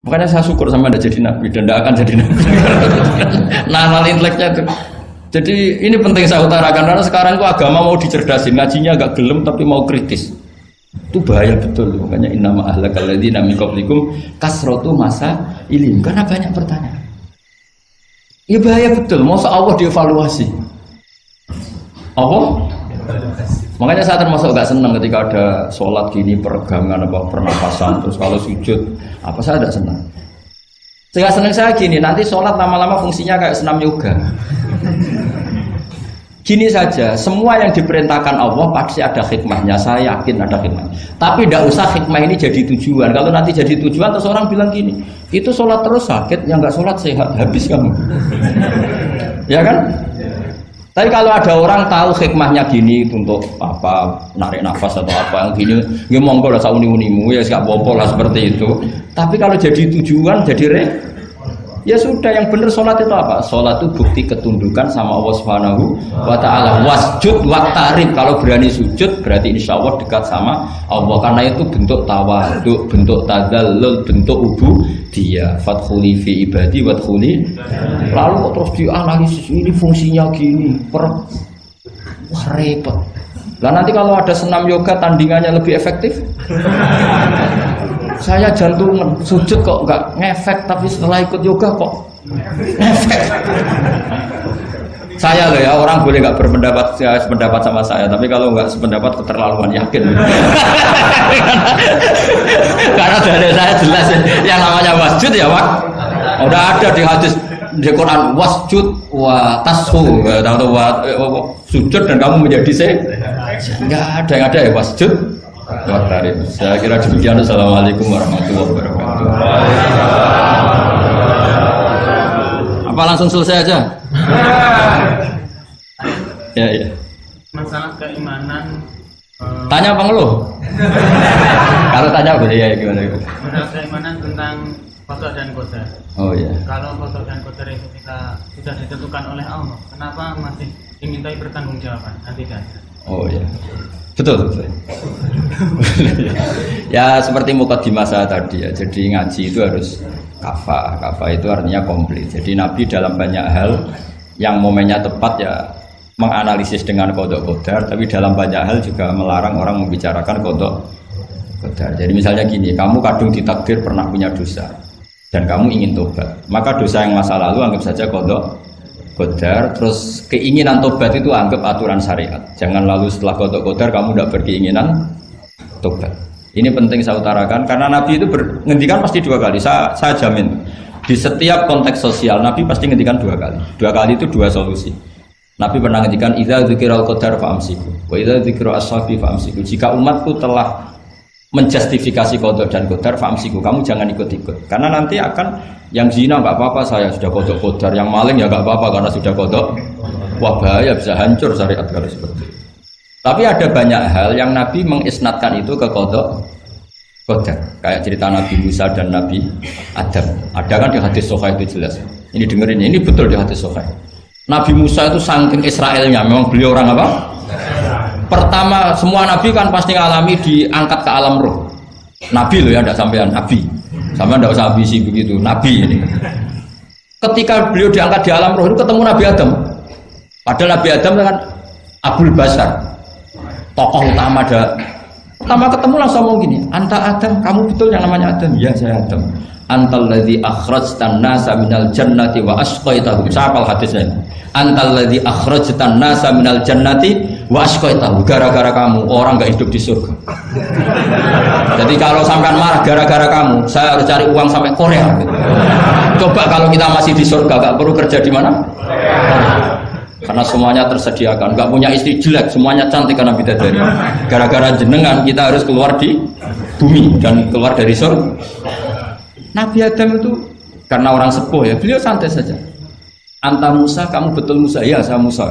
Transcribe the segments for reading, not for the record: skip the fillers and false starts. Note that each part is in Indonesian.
Makanya saya syukur sama Anda jadi nabi dan tidak akan jadi nabi. Nah, inteleknya itu. Jadi ini penting saya utarakan karena sekarang itu agama mau dicerdasin, ngajinya agak gelem tapi mau kritis. Itu bahaya betul. Makanya innama ahlakal ladzina min qablikum kasratu masa ilim, karena banyak pertanyaan. Ya bahaya betul. Masa Allah dievaluasi. Apa? Makanya saya termasuk gak senang ketika ada sholat gini peregangan apa pernapasan terus kalau sujud apa saya tidak senang. Saya senang saya gini nanti sholat lama-lama fungsinya kayak senam yoga. Gini saja, semua yang diperintahkan Allah pasti ada hikmahnya, saya yakin ada hikmah. Tapi tidak usah hikmah ini jadi tujuan. Kalau nanti jadi tujuan, terus orang bilang gini, itu sholat terus sakit, yang nggak sholat sehat, habis kamu. Ya kan? Tapi kalau ada orang tahu hikmahnya gini untuk apa, narik nafas atau apa yang gini, ya monggo lah sauni-unimu ya siap apa lah seperti itu. Tapi kalau jadi tujuan, jadi ya sudah, yang benar sholat itu apa? Sholat itu bukti ketundukan sama Allah Subhanahu wa ta'ala. Wasjud waqtarib, kalau berani sujud berarti insya Allah dekat sama Allah, karena itu bentuk tawaduk, bentuk tadallul, bentuk ubudiyah. Fadkhuli fi ibadi wadkhuli. Lalu kok terus dianalisis ini fungsinya gini, wah repot. Lah nanti kalau ada senam yoga tandingannya lebih efektif. Saya jantungan, sujud kok nggak ngefek, tapi setelah ikut yoga kok ngefek. Saya loh ya, orang boleh nggak berpendapat sependapat sama saya, tapi kalau nggak sependapat keterlaluan, yakin. Karena dari saya jelas yang namanya wasjud ya Pak. Udah ada di hadis di Quran, wasjud wa tashu, atau sujud dan kamu menjadi nggak ada yang ada ya wasjud. Saya kira demikian. Assalamualaikum warahmatullahi wabarakatuh. Apa langsung selesai aja? Ya. Masalah keimanan. Tanya apa ngeluh? Kalau tanya boleh ya gimana? Masalah keimanan tentang qada dan qadar. Oh ya. Kalau qada dan qadar itu ketika sudah ditentukan oleh Allah, kenapa masih dimintai pertanggungjawaban? Tidak. Oh ya. Betul. Ya seperti mukadimah saya tadi ya. Jadi ngaji itu harus kafah. Kafah itu artinya komplit. Jadi Nabi dalam banyak hal yang momennya tepat ya menganalisis dengan qada qadar, tapi dalam banyak hal juga melarang orang membicarakan qada qadar. Jadi misalnya gini, kamu kadung ditakdir pernah punya dosa dan kamu ingin tobat, maka dosa yang masa lalu anggap saja qada qadar, terus keinginan tobat itu anggap aturan syariat. Jangan lalu setelah qada qadar kamu tidak berkeinginan tobat. Ini penting saya utarakan karena Nabi itu ngendikan pasti dua kali. Saya jamin di setiap konteks sosial Nabi pasti ngendikan dua kali. Dua kali itu dua solusi. Nabi pernah ngendikan idza dzikiral qadar fa'amsiku wa idza dzikra ashabi fa'amsiku. Jika umatku telah menjustifikasi qada dan qadar fa'amsiku, kamu jangan ikut-ikut. Karena nanti akan yang zina enggak apa-apa, saya sudah qada qadar, yang maling ya enggak apa-apa karena sudah qada. Wah bahaya, bisa hancur syariat kalau seperti itu. Tapi ada banyak hal yang Nabi mengisnadkan itu ke qada qadar. Kayak cerita Nabi Musa dan Nabi Adam. Ada kan di hadis Sahih itu jelas. Ini dengerin, ini betul di hadis Sahih. Nabi Musa itu saking Israelnya, memang beliau orang apa? Pertama, semua Nabi kan pasti ngalami diangkat ke alam roh. Nabi loh ya, tidak sampean Nabi. Sama tidak usah ambisi begitu, Nabi ini. Ketika beliau diangkat di alam roh itu ketemu Nabi Adam. Padahal Nabi Adam kan Abul Basar, tokoh utama ada. Pertama ketemu langsung ngomong gini, anta Adam, kamu betul yang namanya Adam? Ya saya Adam. Antal ladzi akhrajtan nasa minal jannati wa asqaitahum. Siapa hadisnya? Antal ladzi akhrajtan nasa minal jannati wa asqaitahum. Gara-gara kamu orang enggak hidup di surga. Jadi kalau sampean marah gara-gara kamu, saya harus cari uang sampai Korea. Coba kalau kita masih di surga, enggak perlu kerja di mana? Karena semuanya tersediakan, enggak punya istri jelek, semuanya cantik karena bidadari. Gara-gara jenengan kita harus keluar di bumi dan keluar dari surga. Nabi Adam itu karena orang sepuh ya, beliau santai saja. Anta Musa, kamu betul Musa? Ya saya Musa.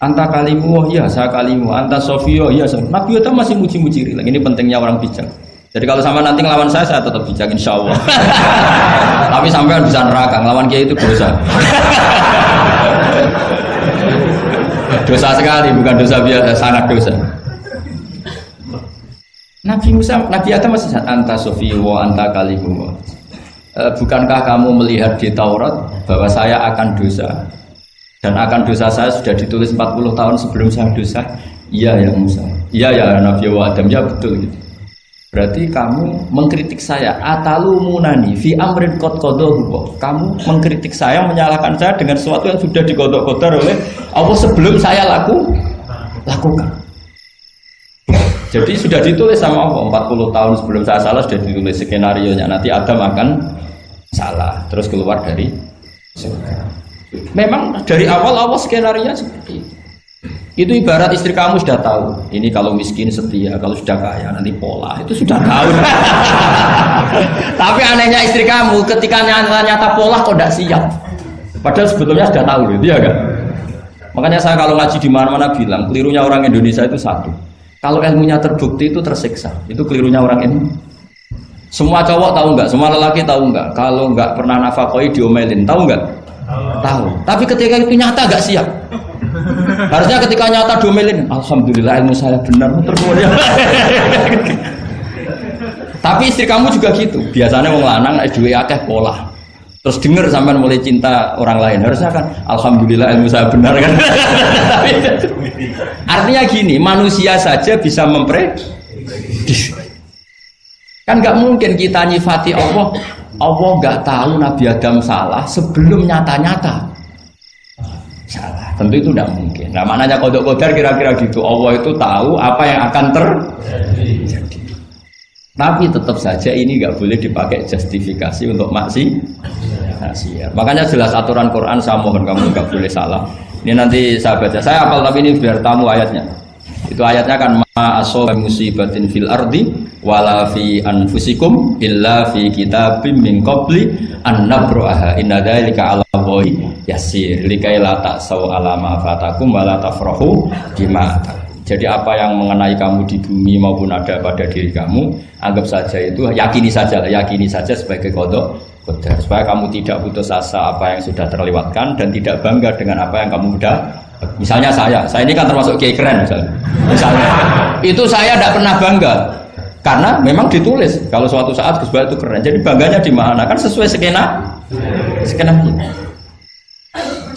Anta kalimu? Ya saya kalimu. Anta Sofio? Ya saya. Nabi Adam masih muji-muji. Ini pentingnya orang bijak. Jadi kalau sama nanti ngelawan saya tetap bijak insya Allah. Tapi sampean bisa neraka, ngelawan Kiai itu dosa. Dosa sekali, bukan dosa biasa, sangat dosa. Nabi Musa, Nabi Adam masih anta sofi wa anta kalimullah. Bukankah kamu melihat di Taurat bahwa saya akan dosa dan akan dosa saya sudah ditulis 40 tahun sebelum saya dosa? Iya ya Musa. Iya ya Nabi Adam, ya betul gitu. Berarti kamu mengkritik saya atalumunani fi amrin qad qadahu. Kamu mengkritik saya, menyalahkan saya dengan sesuatu yang sudah dikodok-kodok oleh Allah sebelum saya lakukan. Jadi sudah ditulis sama Allah 40 tahun sebelum saya salah sudah ditulis skenario-nya nanti Adam akan salah terus keluar dari surga. Memang dari awal skenario seperti itu. Itu ibarat istri kamu sudah tahu ini kalau miskin setia, kalau sudah kaya nanti pola, itu sudah tahu. Tapi anehnya istri kamu ketika nyata pola kok tidak siap, padahal sebetulnya sudah tahu gitu ya kan. Makanya saya kalau ngaji di mana-mana bilang kelirunya orang Indonesia itu satu, kalau ilmunya terbukti itu tersiksa, itu kelirunya orang ini. Semua cowok tahu nggak? Semua lelaki tahu nggak? Kalau nggak pernah nafakoi diomelin, tahu nggak? Tahu. Tapi ketika itu nyata nggak siap. Harusnya ketika nyata diomelin, alhamdulillah ilmu saya benar terus. Tapi istri kamu juga gitu. Biasanya wong lanang nek duwe akeh pola. Terus dengar sampean mulai cinta orang lain. Harusnya kan alhamdulillah ilmu saya benar kan. Artinya gini, manusia saja bisa memprediksi. Kan nggak mungkin kita nyifati Allah nggak tahu Nabi Adam salah sebelum nyata-nyata salah. Tentu itu tidak mungkin. Nah, maknanya kodok-kodar kira-kira gitu. Allah itu tahu apa yang akan terjadi. Tapi tetap saja ini nggak boleh dipakai justifikasi untuk maksiat. Makanya jelas aturan Quran, saya mohon kamu nggak boleh salah. Ini nanti saya baca. Saya hafal tapi ini biar tamu ayatnya. Itu ayatnya kan ma asoba musibatin fil ardi wala fi anfusikum illa fi kitabim min qabli an nabraha inna dzalika 'ala Allahi yasir likai la ta'sau ala ma fatakum wala tafrahu bima. Jadi apa yang mengenai kamu di bumi maupun ada pada diri kamu, anggap saja itu yakini saja sebagai qada qadar supaya kamu tidak putus asa apa yang sudah terlewatkan dan tidak bangga dengan apa yang kamu sudah. Misalnya saya ini kan termasuk kiai keren misalnya itu saya tidak pernah bangga karena memang ditulis kalau suatu saat Gus Baik itu keren, jadi bangganya di mana kan sesuai skena.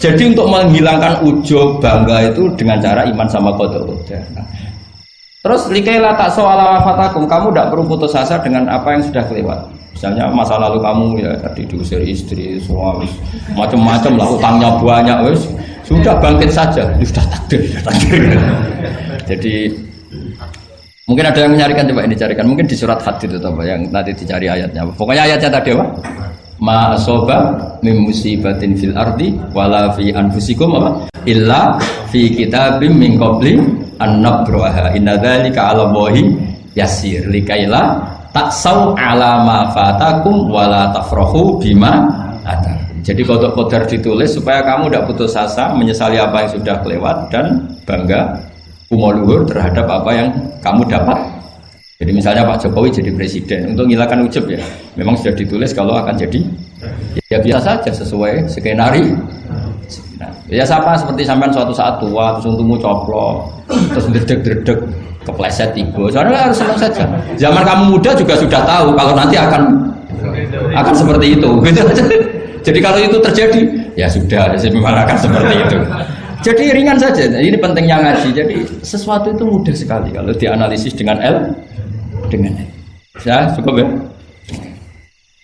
Jadi untuk menghilangkan ujub bangga itu dengan cara iman sama qada. Terus likai la ta'sau ala fatakum, kamu tidak perlu putus asa dengan apa yang sudah kelewat. Misalnya masa lalu kamu ya tadi diusir istri, suami, macam-macam lah, utangnya banyak, wes sudah bangkit saja, sudah takdir. Jadi mungkin ada yang mencarikan, coba ini dicarikan, mungkin di surat Hadid itu apa yang nanti dicari ayatnya. Pokoknya ayatnya tadi apa? Ma asoba min musibatin fil ardi wala fi anfusikum apa? Illa fi kitabim min qabli an nabraha inna dzalika 'ala Allahi yasir likaila taksau ala ma fatakum wala tafrahu bima ada. Jadi kodok kodar ditulis supaya kamu tidak putus asa menyesali apa yang sudah kelewat dan bangga umoluhur terhadap apa yang kamu dapat. Jadi misalnya Pak Jokowi jadi presiden untuk menghilangkan ujub ya, memang sudah ditulis kalau akan jadi ya biasa saja sesuai skenario. Ya sama seperti sampean suatu saat tua terus untungmu coplok terus dredeg kepleset tiba. Soalnya harus senang saja. Zaman kamu muda juga sudah tahu kalau nanti akan seperti itu. Jadi kalau itu terjadi, ya sudah, memang akan seperti itu. Jadi ringan saja. Ini pentingnya ngaji. Jadi sesuatu itu mudah sekali kalau dianalisis dengan dengan. Ya cukup ya.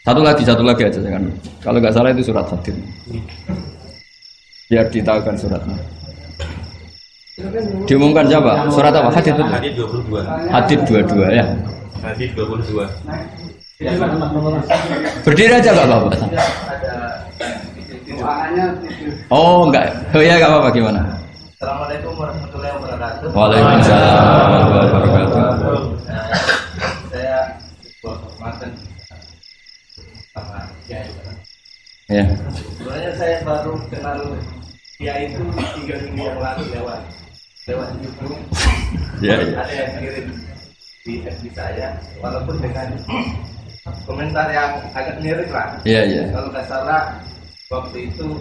Satu lagi aja jangan. Kalau nggak salah itu surat Hadid. Biar ditahukan suratnya. Diumumkan siapa? Surat apa? Hadid itu. Hadid 22. Hadid 22 ya. Hadid 22. Berdiri aja Pak Bapak. Oh enggak. Oh ya enggak apa-apa gimana? Assalamualaikum warahmatullahi wabarakatuh. Waalaikumsalam warahmatullahi wabarakatuh. Saya kehormatan sama Kiai. Ya. Sebenarnya saya baru kenal Kiai itu 3 minggu yang lalu lewat YouTube. Ya. Ada yang kirim di FB saya, walaupun dengan komentar yang agak mirip lah. Iya. Kalau nggak salah waktu itu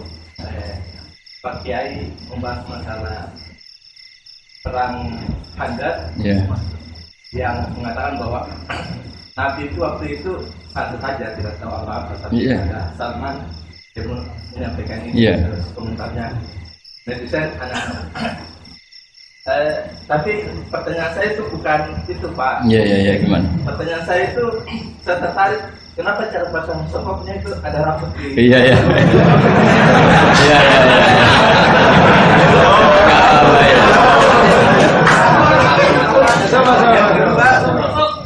Pak Kiai membahas masalah perang Handar. Iya. yang mengatakan bahwa Nabi itu waktu itu satu saja tidak tahu apa-apa, tapi ada Salman yang menyampaikan ini terus komentarnya netizen anak-anak. Tapi pertanyaan saya itu bukan itu Pak. Iya gimana? Pertanyaan saya itu saya tertarik kenapa cara baca sokopnya itu ada rambut di. Iya.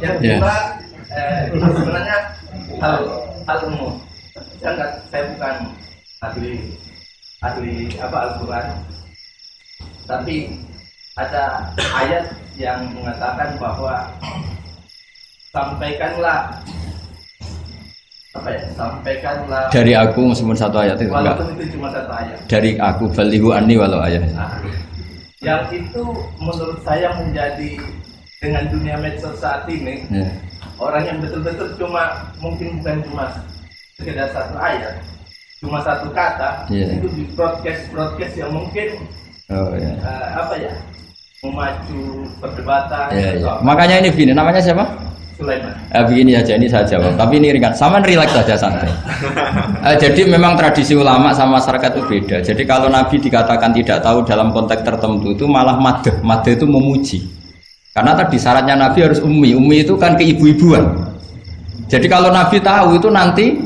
Yang kedua, sebenarnya hal umum. Saya bukan ahli Al-Quran, tapi ada ayat yang mengatakan bahwa sampaikanlah dari aku meskipun satu ayat itu walaupun itu cuma satu ayat dari aku balihu anni walau ayat. Yang itu menurut saya menjadi dengan dunia medsos saat ini orang yang betul-betul mungkin bukan cuma sekedar satu ayat, cuma satu kata itu di broadcast yang mungkin memacu perdebatan. Makanya ini begini, namanya siapa? Sulaiman. Begini aja, ini saya jawab. Tapi ini ringan, sama relax saja santai. Jadi memang tradisi ulama sama masyarakat itu beda. Jadi kalau Nabi dikatakan tidak tahu dalam konteks tertentu itu malah madh itu memuji. Karena tadi syaratnya Nabi harus ummi itu kan keibu-ibuan. Jadi kalau Nabi tahu itu nanti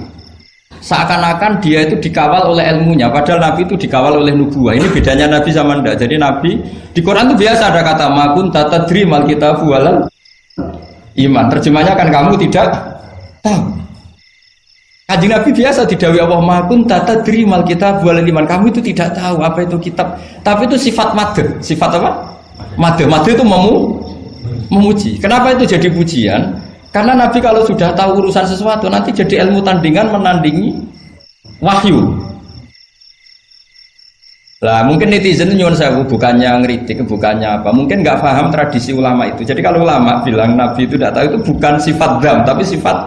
seakan-akan dia itu dikawal oleh ilmunya, padahal Nabi itu dikawal oleh nubuah. Ini bedanya Nabi sama ndak. Jadi Nabi di Quran itu biasa ada kata makun tatadri mal kitabu walal iman. Terjemahnya kan kamu tidak tahu. Kanjeng Nabi biasa didhawuhi Allah makun tatadri mal kitabu walal iman. Kamu itu tidak tahu apa itu kitab. Tapi itu sifat madh. Sifat apa? Madh itu memuji. Kenapa itu jadi pujian? Karena Nabi kalau sudah tahu urusan sesuatu nanti jadi ilmu tandingan menandingi wahyu. Lah mungkin netizen nyuwun sewu bukannya ngeritik, bukannya apa, mungkin nggak paham tradisi ulama itu. Jadi kalau ulama bilang Nabi itu tidak tahu itu bukan sifat dzam tapi sifat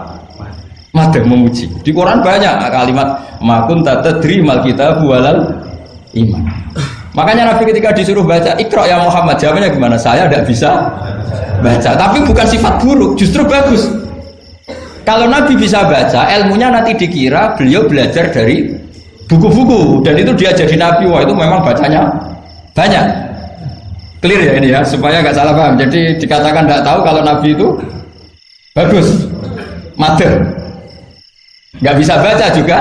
madh memuji. Di Quran banyak kalimat makun tatadri mal kitabu walal iman. Makanya Nabi ketika disuruh baca Iqra ya Muhammad, jawabannya gimana? Saya tidak bisa baca, tapi bukan sifat buruk, justru bagus. Kalau Nabi bisa baca, ilmunya nanti dikira beliau belajar dari buku-buku dan itu dia jadi Nabi. Wah itu memang bacanya banyak. Clear ya ini ya, supaya nggak salah paham. Jadi dikatakan tidak tahu kalau Nabi itu bagus, madh. Nggak bisa baca juga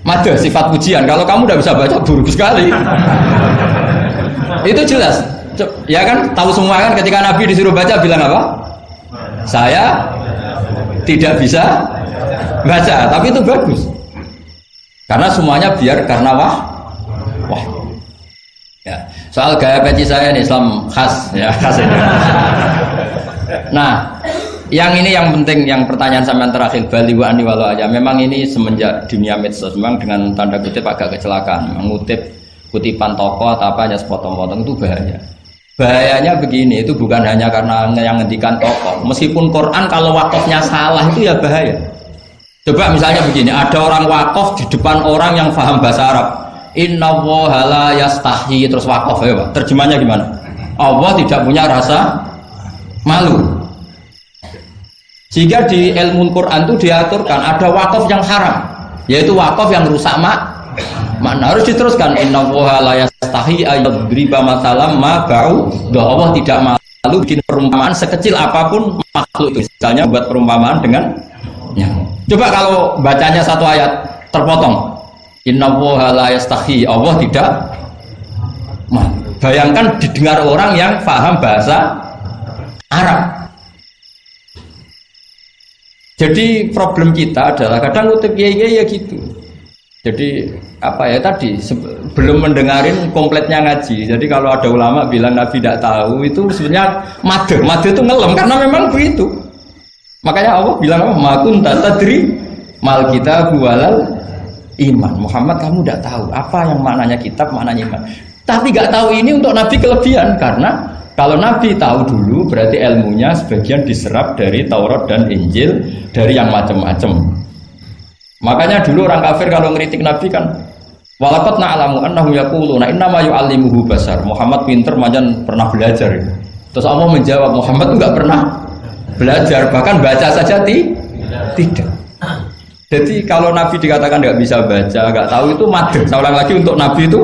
madh, sifat pujian. Kalau kamu tidak bisa baca buruk sekali. Itu jelas. Ya kan, tahu semua kan ketika Nabi disuruh baca bilang apa? Saya tidak bisa baca, tapi itu bagus. Karena semuanya biar karena wah. Ya, soal gaya peci saya ini Islam khas ya, khas ini. Nah, yang ini yang penting, yang pertanyaan sampean terakhir bali wa ani walau aja. Memang ini semenjak dunia medsos memang dengan tanda kutip agak kecelakaan, mengutip kutipan tokoh atau apa hanya sepotong-potong itu bahaya. Bahayanya begini, itu bukan hanya karena yang ngendikan tokoh. Meskipun Quran kalau wakafnya salah itu ya bahaya. Coba misalnya begini, ada orang wakaf di depan orang yang paham bahasa Arab. Innallaha la yastahi, terus wakaf ya Pak. Terjemahnya gimana? Allah tidak punya rasa malu. Sehingga di ilmu Quran itu diaturkan ada wakaf yang haram, yaitu wakaf yang rusak makna. Harus diteruskan innallaha la yastahi ayyadriba masalam ma ba'u. Allah tidak malu bikin perumpamaan sekecil apapun makhluk itu. Misalnya buat perumpamaan dengan nyamuk. Coba kalau bacanya satu ayat terpotong. Innallaha la yastahi, Allah tidak malu. Bayangkan didengar orang yang paham bahasa Arab. Jadi problem kita adalah kadang ngutip ya gitu. Jadi apa ya tadi belum mendengarin kompletnya ngaji. Jadi kalau ada ulama bilang Nabi tidak tahu itu sebenarnya madh itu ngelem karena memang begitu. Makanya Allah bilang apa? Makun tatadri mal kitabu walal iman. Muhammad kamu tidak tahu apa yang maknanya kitab, maknanya iman. Tapi nggak tahu ini untuk Nabi kelebihan karena kalau Nabi tahu dulu berarti ilmunya sebagian diserap dari Taurat dan Injil dari yang macam-macam. Makanya dulu orang kafir kalau ngeritik Nabi kan walaqad na'lamu annahum yaquluna innama yu'allimuhu basar. Muhammad pinter macam pernah belajar. Terus Allah menjawab, Muhammad enggak pernah belajar, bahkan baca saja tidak. Jadi kalau Nabi dikatakan nggak bisa baca, nggak tahu itu madh. Saya ulang lagi, untuk Nabi itu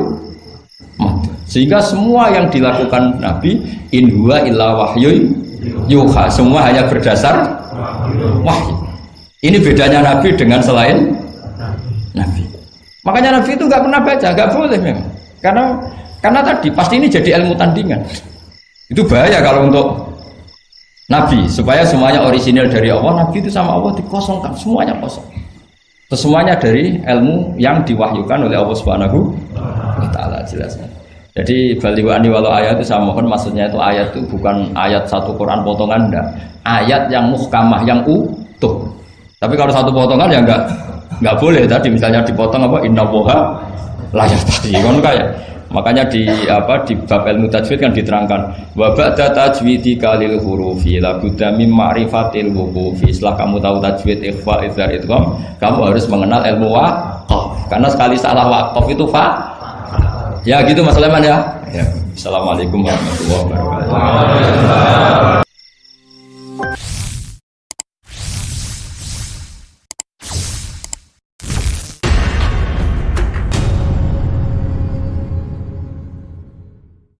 madh. Sehingga semua yang dilakukan Nabi in huwa illa wahyu yuha, semua hanya berdasar wahyu. Ini bedanya Nabi dengan selain Nabi. Makanya Nabi itu nggak pernah baca, nggak boleh memang. Karena tadi pasti ini jadi ilmu tandingan. Itu bahaya kalau untuk Nabi, supaya semuanya orisinal dari Allah. Nabi itu sama Allah dikosongkan, semuanya kosong. Semuanya dari ilmu yang diwahyukan oleh Allah Subhanahu wa taala, jelasnya. Jadi baliwani walau ayat itu saya mohon, maksudnya itu ayat itu bukan ayat satu Quran potongan, enggak. Ayat yang muhkamah, yang utuh. Tapi kalau satu potongan ya enggak boleh. Tadi misalnya dipotong apa, innallaha la yastahi, kan kayak. Makanya di bab ilmu tajwid kan diterangkan wa ba'da tajwidika lil hurufi la budda mim ma'rifatil wuqufi. Setelah kamu tahu tajwid, ikhfa, idgham, idgham, kamu harus mengenal ilmu waqaf. Karena sekali salah waqaf itu ya gitu Mas Leman ya. Assalamualaikum warahmatullahi wabarakatuh.